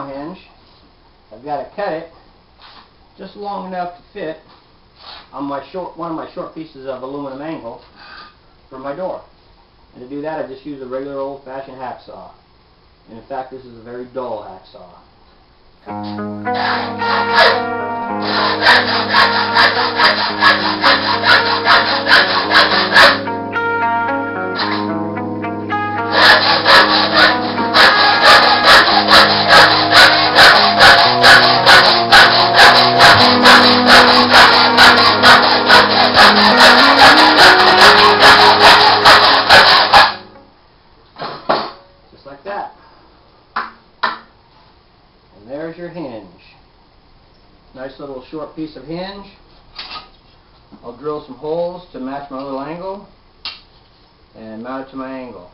final hinge, I've got to cut it just long enough to fit on my one of my short pieces of aluminum angle for my door. And to do that, I just use a regular old-fashioned hacksaw. And in fact, this is a very dull hacksaw. Just like that. And there's your hinge. Nice little short piece of hinge. I'll drill some holes to match my little angle and mount it to my angle.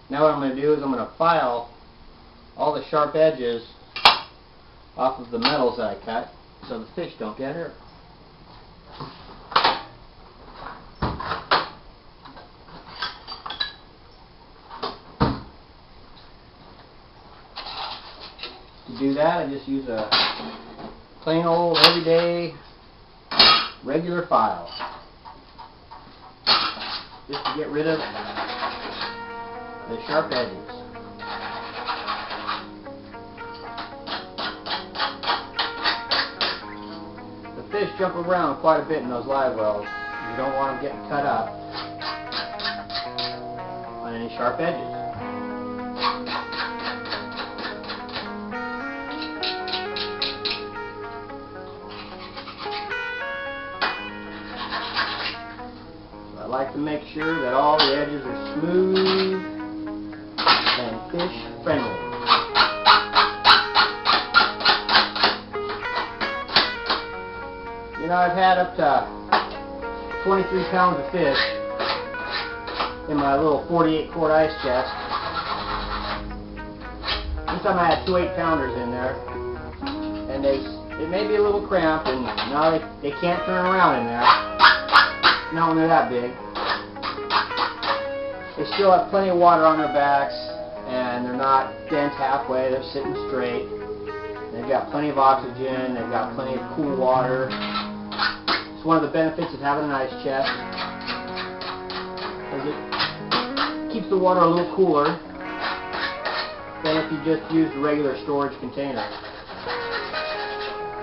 Now what I'm going to do is I'm going to file all the sharp edges off of the metals that I cut so the fish don't get hurt. To do that, I just use a plain old everyday regular file just to get rid of the sharp edges. The fish jump around quite a bit in those live wells. You don't want them getting cut up on any sharp edges. I like to make sure that all the edges are smooth and fish friendly. You know, I've had up to 23 pounds of fish in my little 48-quart ice chest. This time I had two 8-pounders in there, and it may be a little cramped, and now they can't turn around in there. Not when they're that big. They still have plenty of water on their backs, and they're not bent halfway, they're sitting straight. They've got plenty of oxygen, they've got plenty of cool water. It's one of the benefits of having an ice chest, because it keeps the water a little cooler than if you just used a regular storage container,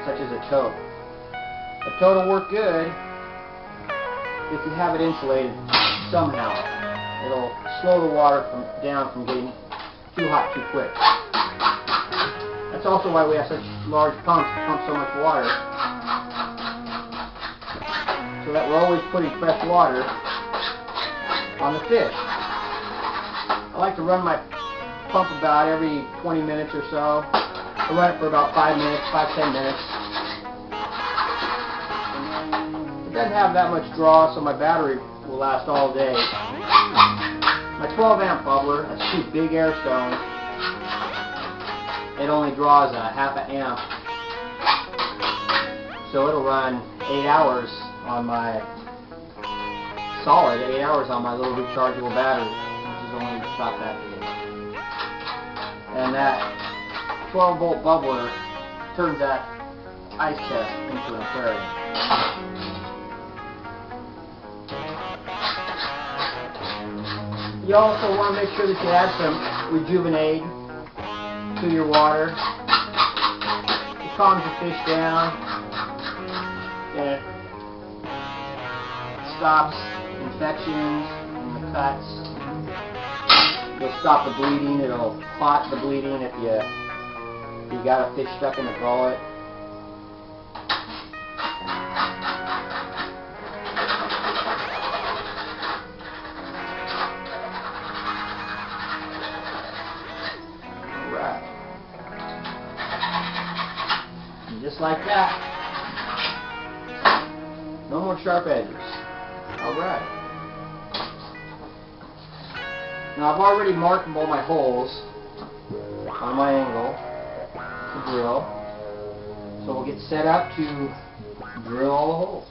such as a tote. A tote will work good if you have it insulated somehow. It'll slow the water down from getting too hot too quick. That's also why we have such large pumps to pump so much water, so that we're always putting fresh water on the fish. I like to run my pump about every 20 minutes or so. I run it for about 5 minutes, 5-10 minutes. It doesn't have that much draw, so my battery will last all day. My 12-amp bubbler, that's 2 big air stones. It only draws a half an amp, so it'll run 8 hours on my solid 8 hours on my little rechargeable battery, which is only about that big. And that 12-volt bubbler turns that ice chest into an aquarium. You also want to make sure that you add some rejuvenate to your water. It calms the fish down, and it stops infections in the cuts. It'll stop the bleeding. It'll clot the bleeding if you got a fish stuck in the gullet. Just like that. No more sharp edges. Alright. Now I've already marked all my holes on my angle to drill. So we'll get set up to drill all the holes.